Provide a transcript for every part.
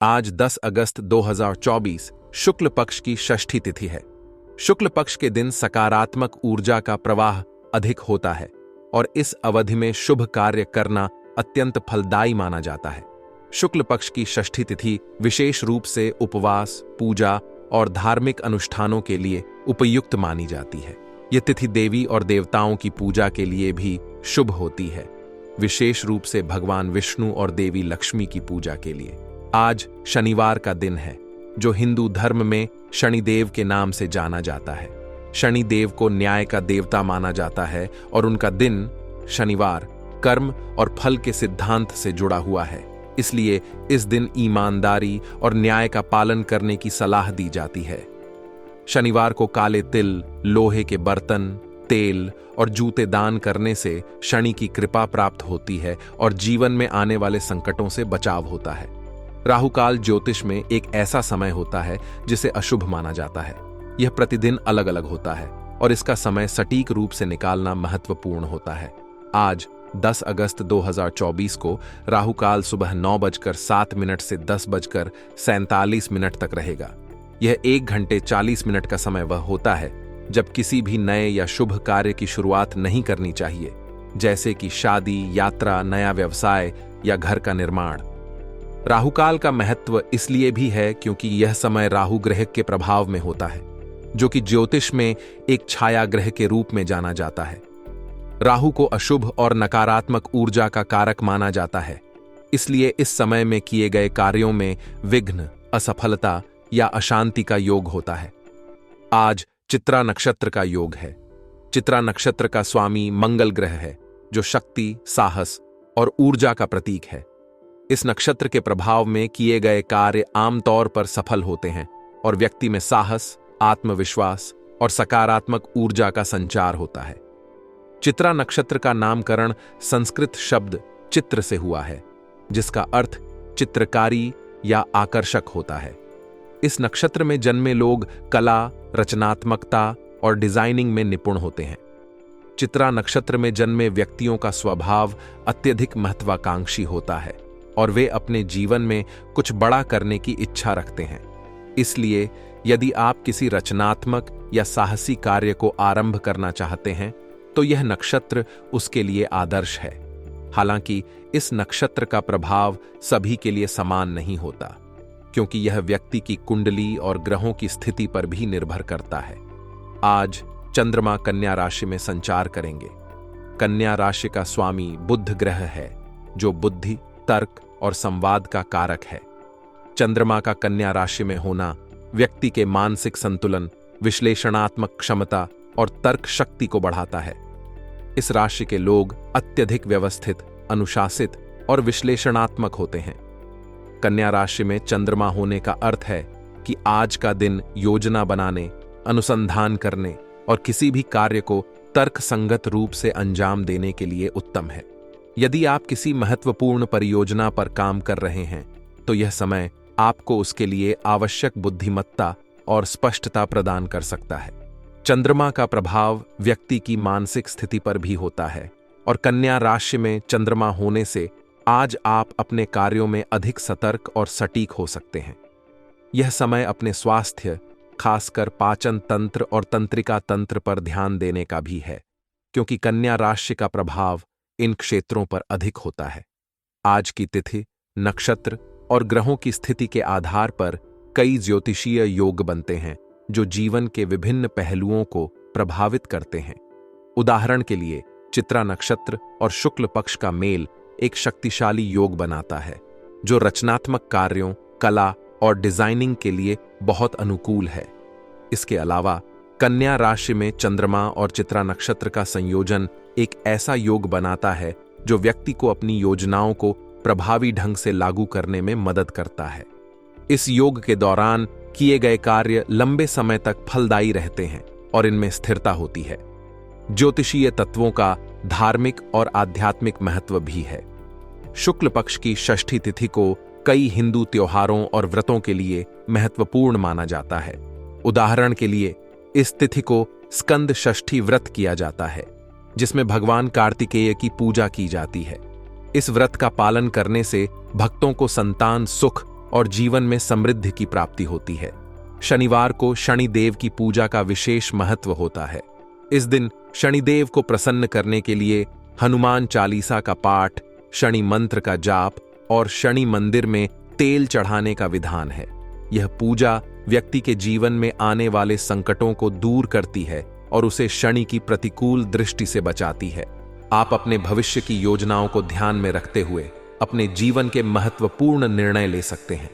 आज 10 अगस्त 2024 शुक्ल पक्ष की षष्ठी तिथि है। शुक्ल पक्ष के दिन सकारात्मक ऊर्जा का प्रवाह अधिक होता है और इस अवधि में शुभ कार्य करना अत्यंत फलदायी माना जाता है। शुक्ल पक्ष की षष्ठी तिथि विशेष रूप से उपवास, पूजा और धार्मिक अनुष्ठानों के लिए उपयुक्त मानी जाती है। यह तिथि देवी और देवताओं की पूजा के लिए भी शुभ होती है, विशेष रूप से भगवान विष्णु और देवी लक्ष्मी की पूजा के लिए। आज शनिवार का दिन है, जो हिंदू धर्म में शनिदेव के नाम से जाना जाता है। शनिदेव को न्याय का देवता माना जाता है और उनका दिन शनिवार कर्म और फल के सिद्धांत से जुड़ा हुआ है। इसलिए इस दिन ईमानदारी और न्याय का पालन करने की सलाह दी जाती है। शनिवार को काले तिल, लोहे के बर्तन, तेल और जूते दान करने से शनि की कृपा प्राप्त होती है और जीवन में आने वाले संकटों से बचाव होता है। राहुकाल ज्योतिष में एक ऐसा समय होता है जिसे अशुभ माना जाता है। यह प्रतिदिन अलग अलग होता है और इसका समय सटीक रूप से निकालना महत्वपूर्ण होता है। आज 10 अगस्त 2024 को राहुकाल सुबह 9:07 से 10:47 तक रहेगा। यह 1 घंटे 40 मिनट का समय वह होता है जब किसी भी नए या शुभ कार्य की शुरुआत नहीं करनी चाहिए, जैसे कि शादी, यात्रा, नया व्यवसाय या घर का निर्माण। राहुकाल का महत्व इसलिए भी है क्योंकि यह समय राहु ग्रह के प्रभाव में होता है, जो कि ज्योतिष में एक छाया ग्रह के रूप में जाना जाता है। राहु को अशुभ और नकारात्मक ऊर्जा का कारक माना जाता है, इसलिए इस समय में किए गए कार्यों में विघ्न, असफलता या अशांति का योग होता है। आज चित्रा नक्षत्र का योग है। चित्रा नक्षत्र का स्वामी मंगल ग्रह है, जो शक्ति, साहस और ऊर्जा का प्रतीक है। इस नक्षत्र के प्रभाव में किए गए कार्य आमतौर पर सफल होते हैं और व्यक्ति में साहस, आत्मविश्वास और सकारात्मक ऊर्जा का संचार होता है। चित्रा नक्षत्र का नामकरण संस्कृत शब्द चित्र से हुआ है, जिसका अर्थ चित्रकारी या आकर्षक होता है। इस नक्षत्र में जन्मे लोग कला, रचनात्मकता और डिजाइनिंग में निपुण होते हैं। चित्रा नक्षत्र में जन्मे व्यक्तियों का स्वभाव अत्यधिक महत्वाकांक्षी होता है और वे अपने जीवन में कुछ बड़ा करने की इच्छा रखते हैं। इसलिए यदि आप किसी रचनात्मक या साहसी कार्य को आरंभ करना चाहते हैं, तो यह नक्षत्र उसके लिए आदर्श है। हालांकि इस नक्षत्र का प्रभाव सभी के लिए समान नहीं होता, क्योंकि यह व्यक्ति की कुंडली और ग्रहों की स्थिति पर भी निर्भर करता है। आज चंद्रमा कन्या राशि में संचार करेंगे। कन्या राशि का स्वामी बुध ग्रह है, जो बुद्धि, तर्क और संवाद का कारक है। चंद्रमा का कन्या राशि में होना व्यक्ति के मानसिक संतुलन, विश्लेषणात्मक क्षमता और तर्क शक्ति को बढ़ाता है। इस राशि के लोग अत्यधिक व्यवस्थित, अनुशासित और विश्लेषणात्मक होते हैं। कन्या राशि में चंद्रमा होने का अर्थ है कि आज का दिन योजना बनाने, अनुसंधान करने और किसी भी कार्य को तर्कसंगत रूप से अंजाम देने के लिए उत्तम है। यदि आप किसी महत्वपूर्ण परियोजना पर काम कर रहे हैं, तो यह समय आपको उसके लिए आवश्यक बुद्धिमत्ता और स्पष्टता प्रदान कर सकता है। चंद्रमा का प्रभाव व्यक्ति की मानसिक स्थिति पर भी होता है और कन्या राशि में चंद्रमा होने से आज आप अपने कार्यों में अधिक सतर्क और सटीक हो सकते हैं। यह समय अपने स्वास्थ्य, खासकर पाचन तंत्र और तंत्रिका तंत्र पर ध्यान देने का भी है, क्योंकि कन्या राशि का प्रभाव इन क्षेत्रों पर अधिक होता है। आज की तिथि, नक्षत्र और ग्रहों की स्थिति के आधार पर कई ज्योतिषीय योग बनते हैं, जो जीवन के विभिन्न पहलुओं को प्रभावित करते हैं। उदाहरण के लिए, चित्रा नक्षत्र और शुक्ल पक्ष का मेल एक शक्तिशाली योग बनाता है, जो रचनात्मक कार्यों, कला और डिजाइनिंग के लिए बहुत अनुकूल है। इसके अलावा कन्या राशि में चंद्रमा और चित्रा नक्षत्र का संयोजन एक ऐसा योग बनाता है जो व्यक्ति को अपनी योजनाओं को प्रभावी ढंग से लागू करने में मदद करता है। इस योग के दौरान किए गए कार्य लंबे समय तक फलदायी रहते हैं और इनमें स्थिरता होती है। ज्योतिषीय तत्वों का धार्मिक और आध्यात्मिक महत्व भी है। शुक्ल पक्ष की षष्ठी तिथि को कई हिंदू त्योहारों और व्रतों के लिए महत्वपूर्ण माना जाता है। उदाहरण के लिए, इस तिथि को स्कंद षष्ठी व्रत किया जाता है, जिसमें भगवान कार्तिकेय की पूजा की जाती है। इस व्रत का पालन करने से भक्तों को संतान सुख और जीवन में समृद्धि की प्राप्ति होती है। शनिवार को शनिदेव की पूजा का विशेष महत्व होता है। इस दिन शनिदेव को प्रसन्न करने के लिए हनुमान चालीसा का पाठ, शनि मंत्र का जाप और शनि मंदिर में तेल चढ़ाने का विधान है। यह पूजा व्यक्ति के जीवन में आने वाले संकटों को दूर करती है और उसे शनि की प्रतिकूल दृष्टि से बचाती है। आप अपने भविष्य की योजनाओं को ध्यान में रखते हुए अपने जीवन के महत्वपूर्ण निर्णय ले सकते हैं।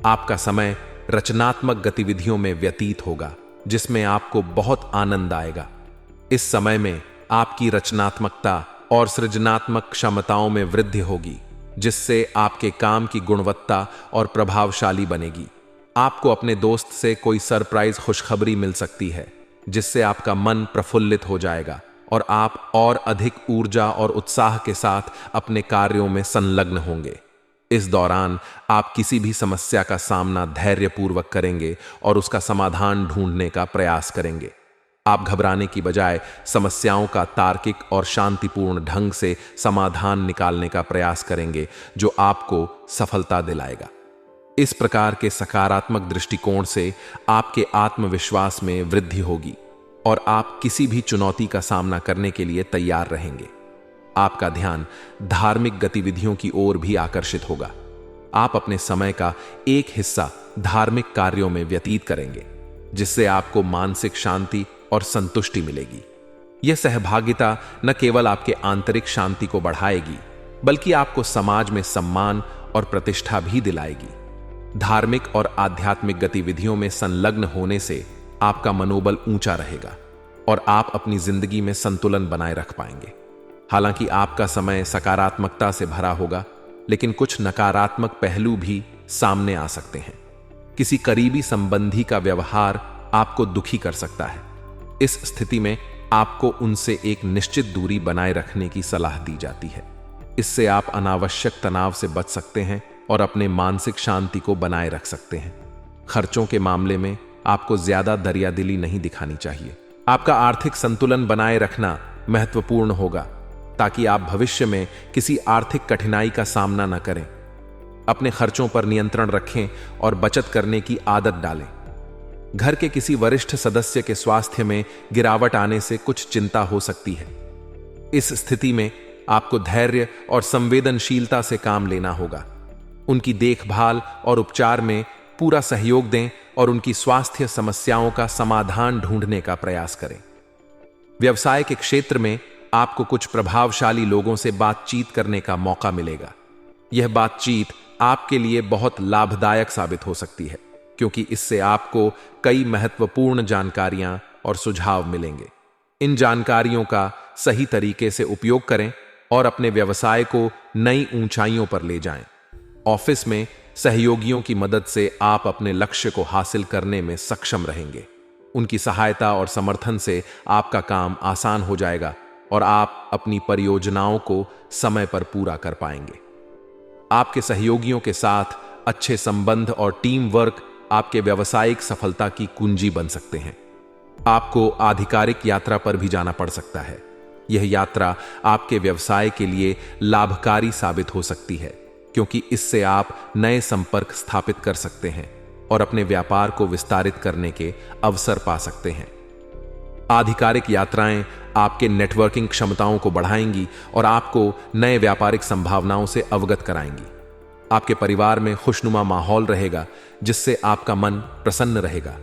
आपका समय रचनात्मक गतिविधियों में व्यतीत होगा, जिसमें आपको बहुत आनंद आएगा। इस समय में आपकी रचनात्मकता और सृजनात्मक क्षमताओं में वृद्धि होगी, जिससे आपके काम की गुणवत्ता और प्रभावशाली बनेगी। आपको अपने दोस्त से कोई सरप्राइज खुशखबरी मिल सकती है, जिससे आपका मन प्रफुल्लित हो जाएगा और आप और अधिक ऊर्जा और उत्साह के साथ अपने कार्यों में संलग्न होंगे। इस दौरान आप किसी भी समस्या का सामना धैर्यपूर्वक करेंगे और उसका समाधान ढूंढने का प्रयास करेंगे। आप घबराने की बजाय समस्याओं का तार्किक और शांतिपूर्ण ढंग से समाधान निकालने का प्रयास करेंगे, जो आपको सफलता दिलाएगा। इस प्रकार के सकारात्मक दृष्टिकोण से आपके आत्मविश्वास में वृद्धि होगी और आप किसी भी चुनौती का सामना करने के लिए तैयार रहेंगे। आपका ध्यान धार्मिक गतिविधियों की ओर भी आकर्षित होगा। आप अपने समय का एक हिस्सा धार्मिक कार्यों में व्यतीत करेंगे, जिससे आपको मानसिक शांति और संतुष्टि मिलेगी। यह सहभागिता न केवल आपके आंतरिक शांति को बढ़ाएगी, बल्कि आपको समाज में सम्मान और प्रतिष्ठा भी दिलाएगी। धार्मिक और आध्यात्मिक गतिविधियों में संलग्न होने से आपका मनोबल ऊंचा रहेगा और आप अपनी जिंदगी में संतुलन बनाए रख पाएंगे। हालांकि आपका समय सकारात्मकता से भरा होगा, लेकिन कुछ नकारात्मक पहलू भी सामने आ सकते हैं। किसी करीबी संबंधी का व्यवहार आपको दुखी कर सकता है। इस स्थिति में आपको उनसे एक निश्चित दूरी बनाए रखने की सलाह दी जाती है। इससे आप अनावश्यक तनाव से बच सकते हैं और अपने मानसिक शांति को बनाए रख सकते हैं। खर्चों के मामले में आपको ज्यादा दरियादिली नहीं दिखानी चाहिए। आपका आर्थिक संतुलन बनाए रखना महत्वपूर्ण होगा, ताकि आप भविष्य में किसी आर्थिक कठिनाई का सामना न करें। अपने खर्चों पर नियंत्रण रखें और बचत करने की आदत डालें। घर के किसी वरिष्ठ सदस्य के स्वास्थ्य में गिरावट आने से कुछ चिंता हो सकती है। इस स्थिति में आपको धैर्य और संवेदनशीलता से काम लेना होगा। उनकी देखभाल और उपचार में पूरा सहयोग दें और उनकी स्वास्थ्य समस्याओं का समाधान ढूंढने का प्रयास करें। व्यवसाय के क्षेत्र में आपको कुछ प्रभावशाली लोगों से बातचीत करने का मौका मिलेगा। यह बातचीत आपके लिए बहुत लाभदायक साबित हो सकती है, क्योंकि इससे आपको कई महत्वपूर्ण जानकारियां और सुझाव मिलेंगे। इन जानकारियों का सही तरीके से उपयोग करें और अपने व्यवसाय को नई ऊंचाइयों पर ले जाएं। ऑफिस में सहयोगियों की मदद से आप अपने लक्ष्य को हासिल करने में सक्षम रहेंगे। उनकी सहायता और समर्थन से आपका काम आसान हो जाएगा और आप अपनी परियोजनाओं को समय पर पूरा कर पाएंगे। आपके सहयोगियों के साथ अच्छे संबंध और टीम वर्क आपके व्यावसायिक सफलता की कुंजी बन सकते हैं। आपको आधिकारिक यात्रा पर भी जाना पड़ सकता है। यह यात्रा आपके व्यवसाय के लिए लाभकारी साबित हो सकती है, क्योंकि इससे आप नए संपर्क स्थापित कर सकते हैं और अपने व्यापार को विस्तारित करने के अवसर पा सकते हैं। आधिकारिक यात्राएं आपके नेटवर्किंग क्षमताओं को बढ़ाएंगी और आपको नए व्यापारिक संभावनाओं से अवगत कराएंगी। आपके परिवार में खुशनुमा माहौल रहेगा, जिससे आपका मन प्रसन्न रहेगा।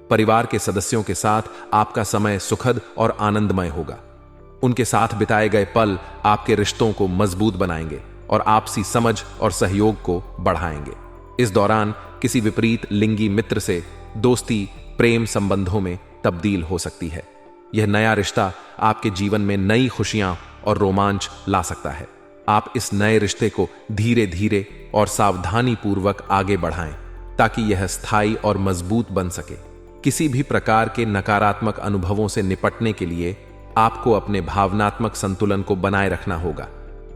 परिवार के सदस्यों के साथ आपका समय सुखद और आनंदमय होगा। उनके साथ बिताए गए पल आपके रिश्तों को मजबूत बनाएंगे और आपसी समझ और सहयोग को बढ़ाएंगे। इस दौरान किसी विपरीत लिंगी मित्र से दोस्ती प्रेम संबंधों में तब्दील हो सकती है। यह नया रिश्ता आपके जीवन में नई खुशियां और रोमांच ला सकता है। आप इस नए रिश्ते को धीरे धीरे और सावधानी पूर्वक आगे बढ़ाएं, ताकि यह स्थायी और मजबूत बन सके। किसी भी प्रकार के नकारात्मक अनुभवों से निपटने के लिए आपको अपने भावनात्मक संतुलन को बनाए रखना होगा।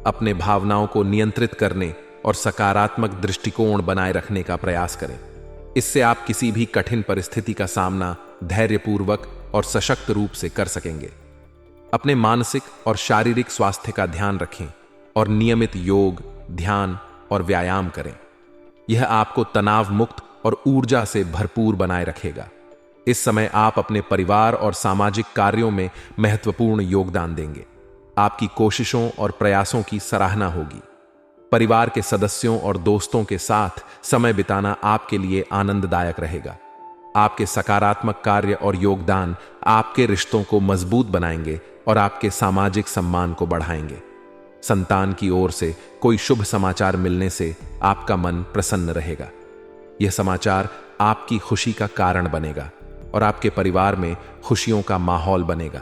अपने भावनाओं को नियंत्रित करने और सकारात्मक दृष्टिकोण बनाए रखने का प्रयास करें। इससे आप किसी भी कठिन परिस्थिति का सामना धैर्यपूर्वक और सशक्त रूप से कर सकेंगे। अपने मानसिक और शारीरिक स्वास्थ्य का ध्यान रखें और नियमित योग, ध्यान और व्यायाम करें। यह आपको तनाव मुक्त और ऊर्जा से भरपूर बनाए रखेगा। इस समय आप अपने परिवार और सामाजिक कार्यों में महत्वपूर्ण योगदान देंगे। आपकी कोशिशों और प्रयासों की सराहना होगी। परिवार के सदस्यों और दोस्तों के साथ समय बिताना आपके लिए आनंददायक रहेगा। आपके सकारात्मक कार्य और योगदान आपके रिश्तों को मजबूत बनाएंगे और आपके सामाजिक सम्मान को बढ़ाएंगे। संतान की ओर से कोई शुभ समाचार मिलने से आपका मन प्रसन्न रहेगा। यह समाचार आपकी खुशी का कारण बनेगा और आपके परिवार में खुशियों का माहौल बनेगा।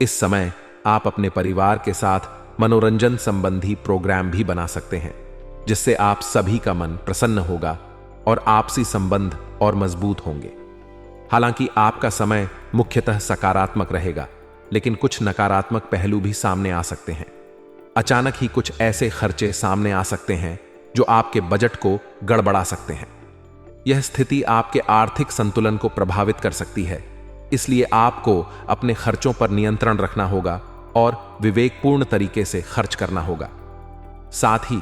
इस समय आप अपने परिवार के साथ मनोरंजन संबंधी प्रोग्राम भी बना सकते हैं, जिससे आप सभी का मन प्रसन्न होगा और आपसी संबंध और मजबूत होंगे। हालांकि आपका समय मुख्यतः सकारात्मक रहेगा, लेकिन कुछ नकारात्मक पहलू भी सामने आ सकते हैं। अचानक ही कुछ ऐसे खर्चे सामने आ सकते हैं जो आपके बजट को गड़बड़ा सकते हैं। यह स्थिति आपके आर्थिक संतुलन को प्रभावित कर सकती है, इसलिए आपको अपने खर्चों पर नियंत्रण रखना होगा और विवेकपूर्ण तरीके से खर्च करना होगा। साथ ही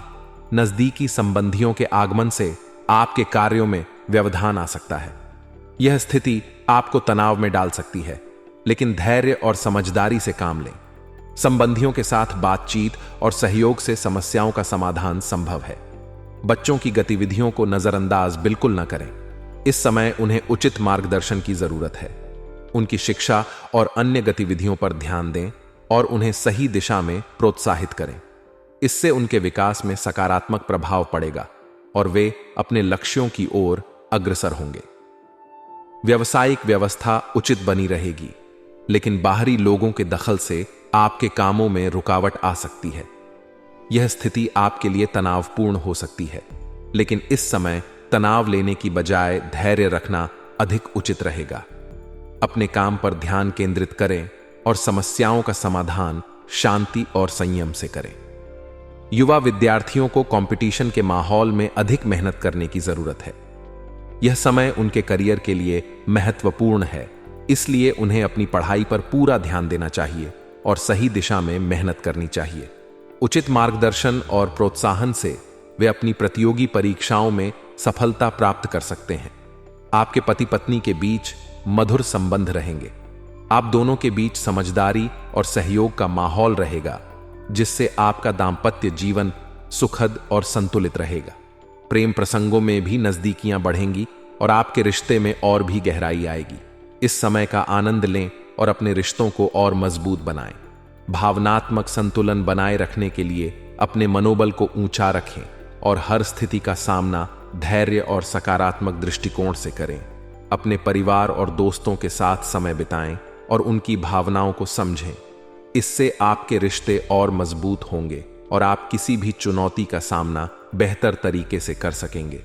नजदीकी संबंधियों के आगमन से आपके कार्यों में व्यवधान आ सकता है। यह स्थिति आपको तनाव में डाल सकती है, लेकिन धैर्य और समझदारी से काम लें। संबंधियों के साथ बातचीत और सहयोग से समस्याओं का समाधान संभव है। बच्चों की गतिविधियों को नजरअंदाज बिल्कुल न करें। इस समय उन्हें उचित मार्गदर्शन की जरूरत है। उनकी शिक्षा और अन्य गतिविधियों पर ध्यान दें और उन्हें सही दिशा में प्रोत्साहित करें। इससे उनके विकास में सकारात्मक प्रभाव पड़ेगा और वे अपने लक्ष्यों की ओर अग्रसर होंगे। व्यावसायिक व्यवस्था उचित बनी रहेगी, लेकिन बाहरी लोगों के दखल से आपके कामों में रुकावट आ सकती है। यह स्थिति आपके लिए तनावपूर्ण हो सकती है, लेकिन इस समय तनाव लेने की बजाय धैर्य रखना अधिक उचित रहेगा। अपने काम पर ध्यान केंद्रित करें और समस्याओं का समाधान शांति और संयम से करें। युवा विद्यार्थियों को कंपटीशन के माहौल में अधिक मेहनत करने की जरूरत है। यह समय उनके करियर के लिए महत्वपूर्ण है, इसलिए उन्हें अपनी पढ़ाई पर पूरा ध्यान देना चाहिए और सही दिशा में मेहनत करनी चाहिए। उचित मार्गदर्शन और प्रोत्साहन से वे अपनी प्रतियोगी परीक्षाओं में सफलता प्राप्त कर सकते हैं। आपके पति पत्नी के बीच मधुर संबंध रहेंगे। आप दोनों के बीच समझदारी और सहयोग का माहौल रहेगा, जिससे आपका दांपत्य जीवन सुखद और संतुलित रहेगा। प्रेम प्रसंगों में भी नजदीकियां बढ़ेंगी और आपके रिश्ते में और भी गहराई आएगी। इस समय का आनंद लें और अपने रिश्तों को और मजबूत बनाएं। भावनात्मक संतुलन बनाए रखने के लिए अपने मनोबल को ऊंचा रखें और हर स्थिति का सामना धैर्य और सकारात्मक दृष्टिकोण से करें। अपने परिवार और दोस्तों के साथ समय बिताएं और उनकी भावनाओं को समझें। इससे आपके रिश्ते और मजबूत होंगे और आप किसी भी चुनौती का सामना बेहतर तरीके से कर सकेंगे।